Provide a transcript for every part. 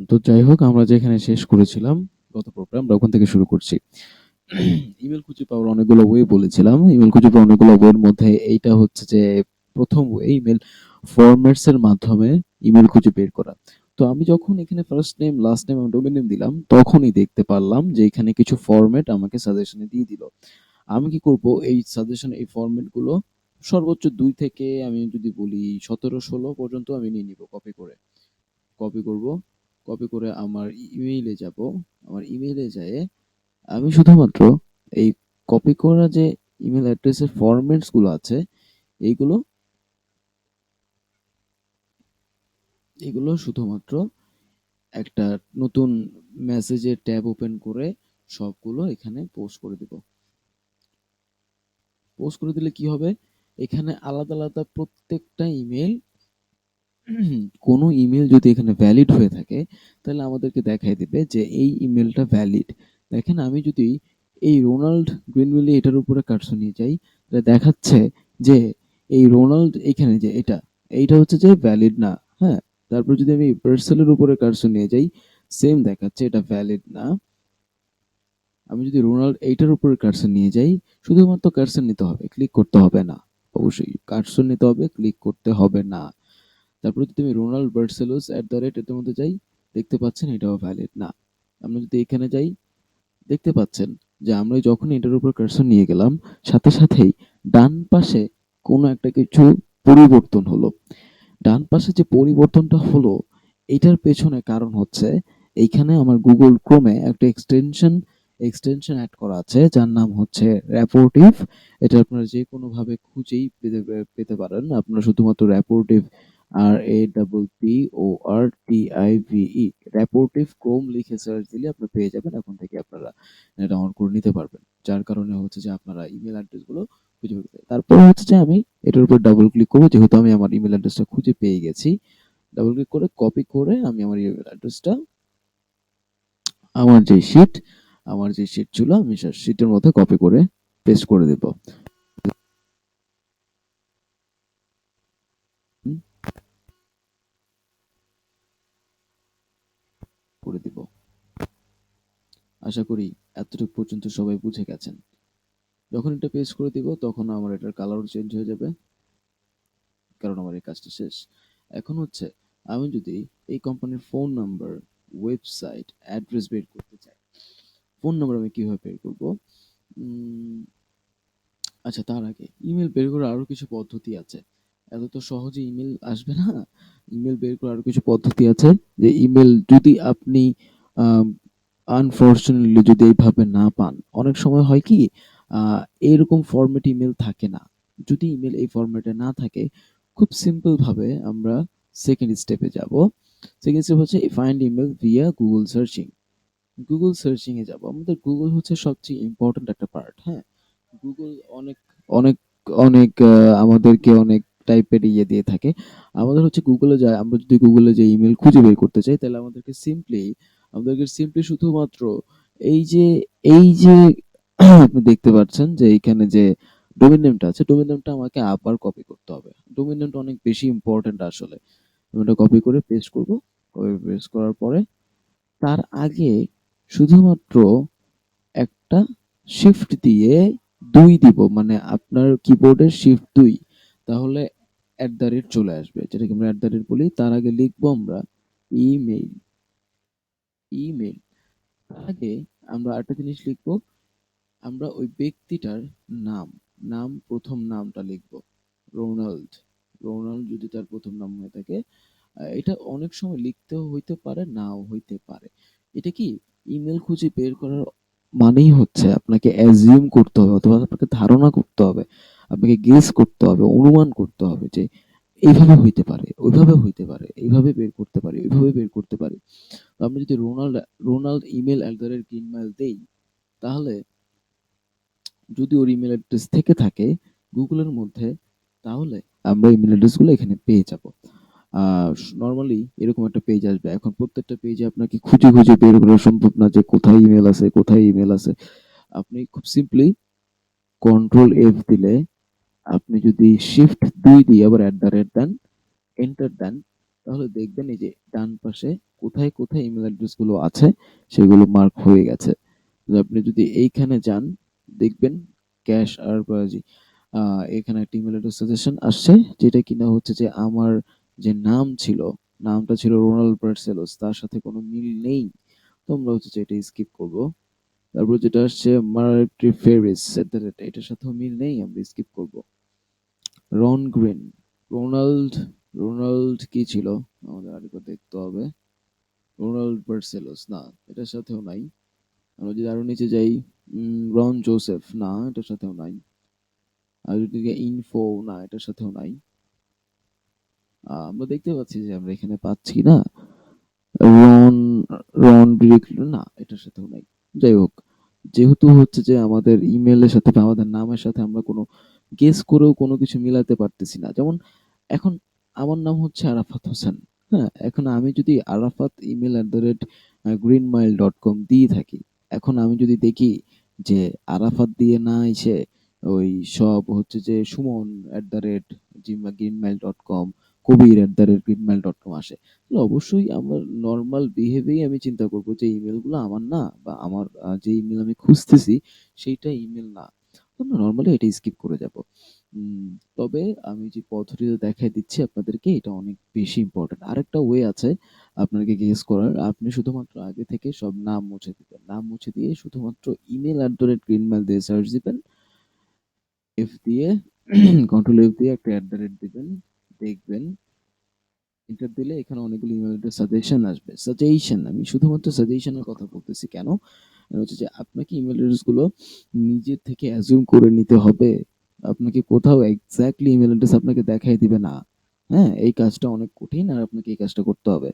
তো যাই হোক আমরা যেখানে শেষ করেছিলাম গত পর্বে আমরা ওখান থেকে শুরু করছি। ইমেল খুঁজে পাওয়ার অনেকগুলো ওয়ে বলেছিলাম। ইমেল খুঁজে পাওয়ার অনেকগুলো ওয়ের মধ্যে এইটা হচ্ছে যে প্রথম ওয়ে ইমেল ফরম্যাটস এর মাধ্যমে ইমেল খুঁজে বের করা। তো আমি যখন এখানে ফার্স্ট নেম, লাস্ট নেম এবং ডোমেন নেম দিলাম তখনই দেখতে পারলাম যে এখানে কিছু ফরম্যাট আমাকে সাজেশনে দিয়ে দিল। আমি কি করব এই সাজেশন এই ফরম্যাট গুলো সর্বোচ্চ ২ থেকে আমি যদি বলি ১৭-১৬ পর্যন্ত আমি নিয়ে নিব কপি করে। কপি করব। কপি করে আমার ইমেইলে যাব। আমার ইমেইলে যেয়ে আমি শুধুমাত্র এই কপি করা যে ইমেল অ্যাড্রেসের ফরম্যাটস গুলো আছে এইগুলো এগুলো শুধুমাত্র একটা নতুন মেসেজের ট্যাব ওপেন করে সবগুলো এখানে পোস্ট করে দিব। পোস্ট করে দিলে কি হবে? এখানে আলাদা আলাদা প্রত্যেকটা ইমেল কোনো ইমেল যদি এখানে ভ্যালিড হয়ে থাকে তাহলে আমাদেরকে দেখাই দিবে যে এই ইমেলটা ভ্যালিড। দেখেন আমি যদি এই রোনাল্ড গ্রিনউইলি এটার উপরে কার্সর নিয়ে যাই তাহলে দেখাচ্ছে যে এই রোনাল্ড এখানে যে এইটা হচ্ছে যে ভ্যালিড না। হ্যাঁ, তারপর যদি আমি পার্সেলের উপরে কার্সর নিয়ে যাই সেম দেখাচ্ছে এটা ভ্যালিড না। আমি যদি রোনাল্ড এইটার উপরে কার্সর নিয়ে যাই শুধুমাত্র কার্সর নিতে হবে, ক্লিক করতে হবে না। অবশ্যই কার্সর নিতে হবে, ক্লিক করতে হবে না। তারপরে যদি আমি রোনাল্ড বার্সেলোস এট দ্য রেট এটার মধ্যে যাই দেখতে পাচ্ছেন এটাও ভ্যালিড না। আমরা যদি এখানে যাই দেখতে পাচ্ছেন যে আমরা যখন এটার উপর কার্সর নিয়ে গেলাম সাথে সাথেই ডান পাশে কোনো একটা কিছু পরিবর্তন হলো। ডান পাশে যে পরিবর্তনটা হলো এটার পেছনে কারণ হচ্ছে এইখানে আমার গুগল ক্রোমে একটা এক্সটেনশন অ্যাড করা আছে যার নাম হচ্ছে র্যাপোর্টিভ। এটা আপনারা যে কোনো ভাবে খুঁজেই পেতে পারেন। আপনারা শুধুমাত্র র্যাপোর্টিভ RAPPORTIVE র্যাপোর্টিভ ক্রোম লিখে সার্চ দিলে আপনি পেয়ে যাবেন। এখন থেকে আপনারা এটা অন করে নিতে পারবেন, যার কারণে হচ্ছে যে আপনারা ইমেল অ্যাড্রেস গুলো খুঁজে পেতে। তারপর হচ্ছে যে আমি এটার উপর ডাবল ক্লিক করবো যেহেতু আমি আমার ইমেল অ্যাড্রেসটা খুঁজে পেয়ে গেছি। ডাবল ক্লিক করে কপি করে আমি আমার ইমেল অ্যাড্রেসটা আমার যে শিট আমার যে শিট ছিল আমি শিটের মধ্যে কপি করে পেস্ট করে দেব। করে দিব। আশা করি এতটুকু পর্যন্ত সবাই বুঝে গেছেন। যখন এটা পেস্ট করে দিব তখন আমার এটার কালার চেঞ্জ হয়ে যাবে কারণ আমার এই কাজটা শেষ। এখন হচ্ছে আমি যদি এই কোম্পানির ফোন নাম্বার, ওয়েবসাইট, অ্যাড্রেস বের করতে চাই, ফোন নাম্বার আমি কিভাবে বের করব? উম, আচ্ছা তার আগে ইমেল বের করার আরো কিছু পদ্ধতি আছে। এত তো সহজে ইমেল আসবে না। ইমেল বের করার আরো কিছু পদ্ধতি আছে। যে ইমেল যদি আপনি আনফরচুনেটলি যদি এইভাবে না পান, অনেক সময় হয় কি আহ, এরকম ফরম্যাট ইমেল থাকে না। যদি ইমেল এই ফরম্যাটে না থাকে খুব সিম্পল ভাবে আমরা সেকেন্ড স্টেপে যাব। সেকেন্ড স্টেপ হচ্ছে find email via Google searching. Google searching এ যাব। আমাদের গুগল হচ্ছে সবচেয়ে ইম্পর্ট্যান্ট একটা পার্ট। হ্যাঁ, গুগল অনেক অনেক অনেক আমাদেরকে অনেক টাইপের ইয়ে দিয়ে থাকে। আমাদের হচ্ছে গুগলে যায়, আমরা যদি গুগলে যে ইমেল খুঁজে বের করতে চাই তাহলে আমাদেরকে সিম্পলি শুধুমাত্র এই যে এই যে আপনি দেখতে পাচ্ছেন যে এইখানে যে ডোমেন নেমটা আছে ডোমেন নেমটা আমাকে আবার কপি করতে হবে। ডোমেন নেমটা অনেক বেশি ইম্পর্ট্যান্ট আসলে। আমি এটা কপি করে পেস্ট করব। কপি পেস্ট করার পরে তার আগে শুধুমাত্র একটা শিফট দিয়ে ২ দিব, মানে আপনার কিবোর্ডের শিফট ২, তাহলে এট দ্য রেট চলে আসবে, যেটাকে আমরা এট দ্য রেট বলি। তার আগে লিখবো আমরা ইমেইল। ইমেইল তার আগে আমরা একটা জিনিস লিখবো, আমরা ওই ব্যক্তিটার নাম, প্রথম নামটা লিখবো রোনাল্ড। রোনাল্ড যদি তার প্রথম নাম হয়ে থাকে, এটা অনেক সময় লিখতেও হইতে পারে নাও হইতে পারে। এটা কি ইমেল খুঁজে বের করার মানেই হচ্ছে আপনাকে অ্যাজিউম করতে হবে অথবা আপনাকে ধারণা করতে হবে, আপনাকে গেস করতে হবে, অনুমান করতে হবে যে এইভাবে হইতে পারে, ওইভাবে হইতে পারে, এইভাবে বের করতে পারি, ওইভাবে বের করতে পারি। তো আমি যদি Ronald email at the rate green mail দেই তাহলে যদি ওর ইমেল অ্যাড্রেস থেকে থাকে গুগলের মধ্যে তাহলে আমরা ইমেল অ্যাড্রেস গুলো এখানে পেয়ে যাব। নর্মালি এরকম একটা পেজ আসবে। এখন প্রত্যেকটা পেজে আপনাকে খুঁজে খুঁজে বের করা সম্ভব না যে কোথায় ইমেল আছে, কোথায় ইমেল আছে। আপনি খুব সিম্পলি কন্ট্রোল এফ দিলে, আপনি যদি শিফট ২ দিয়ে আবার এট দ্য রেট দেন, এন্টার দেন, তাহলে দেখবেন এই যে ডান পাশে কোথায় কোথায় ইমেল অ্যাড্রেস গুলো আছে সেগুলো মার্ক হয়ে গেছে। তো আপনি যদি এইখানে যান, দেখবেন ক্যাশ আর এখানে একটা ইমেল অ্যাড্রেস সাজেশন আসছে, যেটা কিনা হচ্ছে যে আমার যে নামটা ছিল রোনাল্ড বার্সেলোস, তার সাথে কোনো মিল নেই। তো আমরা হচ্ছে যে এটা স্কিপ করব। তারপর যেটা আসছে মার্টি ফেরিস এটার সাথেও মিল নেই, আমরা স্কিপ করব। রন গ্রিন, রোনাল্ড রোনাল্ড কি ছিল, আমাদের আরেকবার দেখতে হবে। রোনাল্ড বার্সেলোস না, এটার সাথেও নাই। আমরা যদি আরো নিচে যাই, রন জোসেফ না, এটার সাথেও নাই। আর যদি ইনফো না, এটার সাথেও নাই। আমরা দেখতে পাচ্ছি যে আমরা এখানে পাচ্ছি না। রন রন ব্রিক না, এটার সাথেও নাই। যাই হোক, যেহেতু হচ্ছে যে আমাদের ইমেলের সাথে বা আমাদের নামের সাথে আমরা কোনো গেস করেও কোনো কিছু মিলাতে পারতেছি না। যেমন এখন আমার নাম হচ্ছে আরাফাত হোসেন। হ্যাঁ, এখন আমি যদি আরাফাত email@greenmile.com দিয়ে থাকি, এখন আমি যদি দেখি যে আরাফাত দিয়ে না এসে ওই সব হচ্ছে যে সুমন @greenmile.com, কবির @greenmile.com আসে, তাহলে অবশ্যই আমার নর্মাল বিহেভেই আমি চিন্তা করব যে ইমেলগুলো আমার না, বা আমার যে ইমেল আমি খুঁজতেছি সেইটা ইমেল না। তো আমরা নর্মালি এটা স্কিপ করে যাব। উম, তবে আমি যে পদ্ধতিটা দেখাই দিচ্ছি আপনাদেরকে, এটা অনেক বেশি ইম্পর্টেন্ট। আরেকটা ওয়ে আছে আপনাকে গেস করার। আপনি শুধুমাত্র আগে থেকে সব নাম মুছে দিবেন, নাম মুছে দিয়ে শুধুমাত্র email@greenmail দিয়ে সার্চ দিবেন, এফ দিয়ে কন্ট্রোল এফ দিয়ে একটা দিবেন, দেখবেন এন্টার দিলে এখানে অনেকগুলো ইমেল সাজেশন আসবে। সাজেশন, আমি শুধুমাত্র সাজেশনের কথা বলতেছি কেন, কারণ হচ্ছে যে আপনাকে ইমেল অ্যাড্রেস গুলো নিজের থেকে অ্যাজিউম করে নিতে হবে। আপনাকে কোথাও এক্স্যাক্টলি ইমেল অ্যাড্রেস আপনাকে দেখাই দিবে না। হ্যাঁ, এই কাজটা অনেক কঠিন, আর আপনাকে এই কাজটা করতে হবে।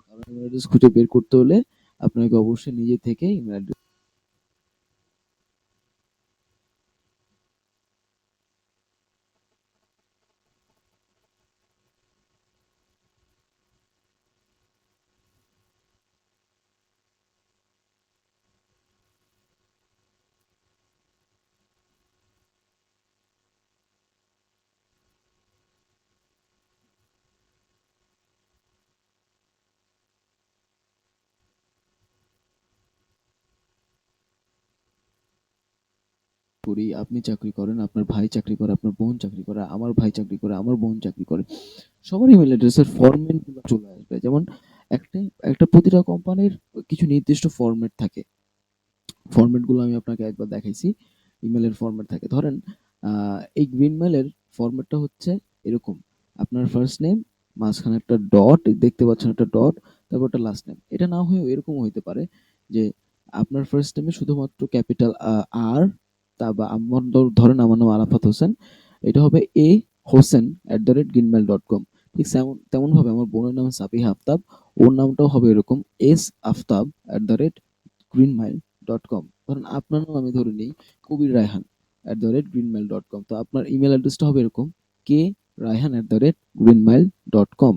কারণ ইমেল অ্যাড্রেস খুঁজে বের করতে হলে আপনাকে অবশ্যই নিজে থেকে ইমেল অ্যাড্রেস করি। আপনি চাকরি করেন, আপনার ভাই চাকরি করে, আপনার বোন চাকরি করে, আমার ভাই চাকরি করে, আমার বোন চাকরি করে। সবার ইমেল অ্যাড্রেসের ফরম্যাট গুলো চলে আসবে। যেমন একটা একটা প্রতিটা কোম্পানির কিছু নির্দিষ্ট ফরম্যাট থাকে। ফরম্যাট গুলো আমি আপনাকে একবার দেখাইছি। ইমেলের ফরম্যাট থাকে, ধরেন এই গ্রিন মেলের ফরম্যাটটা হচ্ছে এরকম: আপনার ফার্স্ট নেম, মাঝখানে একটা ডট দেখতে পাচ্ছেন, একটা ডট, তারপর একটা লাস্ট নেম। এটা না হয়েও এরকম হইতে পারে যে আপনার ফার্স্ট নেমে শুধুমাত্র ক্যাপিটাল আর, তা বা আমার ধরেন আমার নাম আরাফাত হোসেন, এটা হবে এ হোসেন @gmail.com। ঠিক তেমন ভাবে আমার বোনের নাম সাবিহা আফতাব, ওর নামটাও হবে এরকম, এস আফতাব @greenmail.com। ধরুন আপনার নাম আমি ধরে নিই কবির রায়হান @greenmail.com। তো আপনার ইমেল অ্যাড্রেসটা হবে এরকম: কে রায়হান @greenmail.com।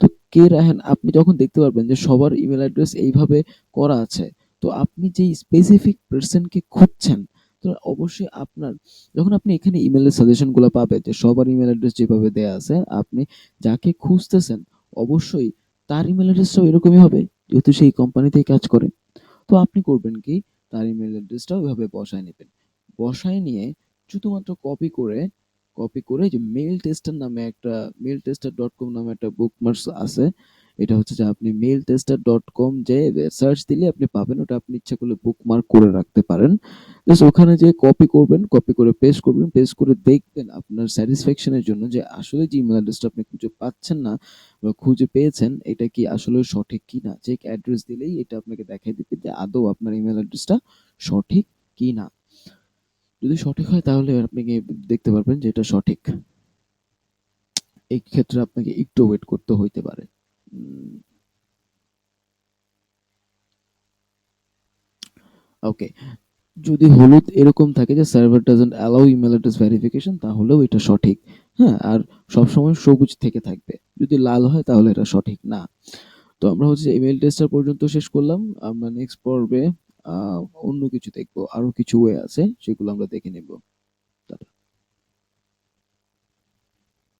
তো কে রায়হান, আপনি যখন দেখতে পারবেন যে সবার ইমেল অ্যাড্রেস এইভাবে করা আছে, তো আপনি যেই স্পেসিফিক পার্সনকে খুঁজছেন, তো অবশ্যই আপনার, যখন আপনি এখানে ইমেলের সাজেশন গুলো পাবেন যে সবার ইমেল অ্যাড্রেস যেভাবে দেয়া আছে, আপনি যাকে খুঁজতেছেন অবশ্যই তার ইমেল অ্যাড্রেসটাও এরকমই হবে, যেহেতু সেই কোম্পানিতেই কাজ করে। তো আপনি করবেন কি, তার ইমেল অ্যাড্রেসটা ওইভাবে বসায় নেবেন। বসায় নিয়ে শুধুমাত্র কপি করে যে mail tester.com নামে একটা বুকমার্কস আছে। এটা হচ্ছে যে আপনি mailtester.com যে সার্চ দিলে আপনি পাবেন, ওটা আপনি ইচ্ছা করলে বুকমার্ক করে রাখতে পারেন। জাস্ট ওখানে যে কপি করবেন, কপি করে পেস্ট করবেন, পেস্ট করে দেখবেন আপনার স্যাটিসফ্যাকশনের জন্য যে আসলে যে ইমেল অ্যাড্রেসটা আপনি খুঁজে পাচ্ছেন না বা খুঁজে পেয়েছেন, এটা কি আসলে সঠিক কিনা। চেক অ্যাড্রেস দিলেই এটা আপনাকে দেখাই দিবে যে আদৌ আপনার ইমেল অ্যাড্রেসটা সঠিক কিনা। যদি সঠিক হয় তাহলে আপনি গিয়ে দেখতে পারবেন যে এটা সঠিক। এই ক্ষেত্রে আপনাকে একটু ওয়েট করতে হইতে পারে। ওকে, যদি হলুদ এরকম থাকে যে server doesn't allow email address verification, তাহলেও এটা সঠিক। হ্যাঁ, আর সবসময় সবুজ থেকে থাকবে। যদি লাল হয় তাহলে এটা সঠিক না। তো আমরা হচ্ছে ইমেল টেস্টার পর্যন্ত শেষ করলাম। আমরা নেক্সট পর্বে আহ, অন্য কিছু দেখবো, আরো কিছু ওয়ে আছে, সেগুলো আমরা দেখে নেব।